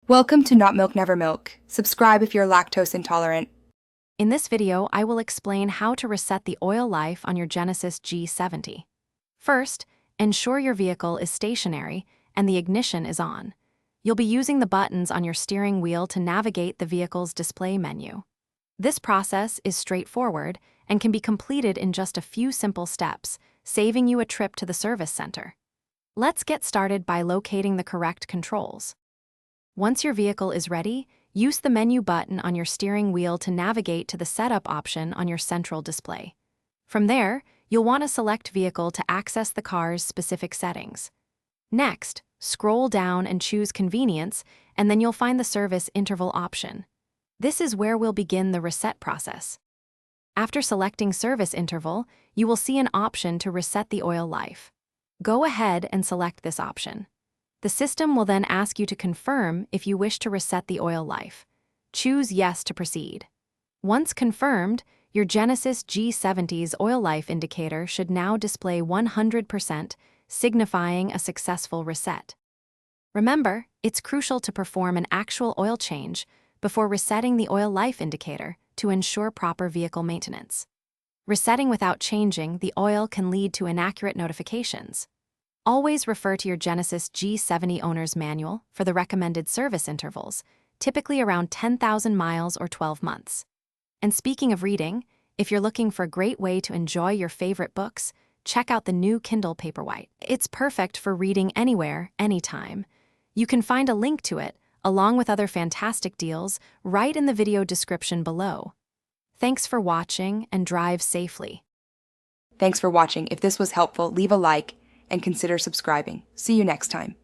Welcome to Not Milk Never Milk. Subscribe if you're lactose intolerant. In this video, I will explain how to reset the oil life on your Genesis G70. First, ensure your vehicle is stationary and the ignition is on. You'll be using the buttons on your steering wheel to navigate the vehicle's display menu. This process is straightforward and can be completed in just a few simple steps, saving you a trip to the service center. Let's get started by locating the correct controls. Once your vehicle is ready, use the menu button on your steering wheel to navigate to the Setup option on your central display. From there, you'll want to select Vehicle to access the car's specific settings. Next, scroll down and choose Convenience, and then you'll find the Service Interval option. This is where we'll begin the reset process. After selecting Service Interval, you will see an option to reset the oil life. Go ahead and select this option. The system will then ask you to confirm if you wish to reset the oil life. Choose Yes to proceed. Once confirmed, your Genesis G70's oil life indicator should now display 100%, signifying a successful reset. Remember, it's crucial to perform an actual oil change before resetting the oil life indicator to ensure proper vehicle maintenance. Resetting without changing the oil can lead to inaccurate notifications. Always refer to your Genesis G70 owner's manual for the recommended service intervals, typically around 10,000 miles or 12 months. And speaking of reading, if you're looking for a great way to enjoy your favorite books, check out the new Kindle Paperwhite. It's perfect for reading anywhere, anytime. You can find a link to it, along with other fantastic deals, right in the video description below. Thanks for watching and drive safely. Thanks for watching. If this was helpful, leave a like and consider subscribing. See you next time.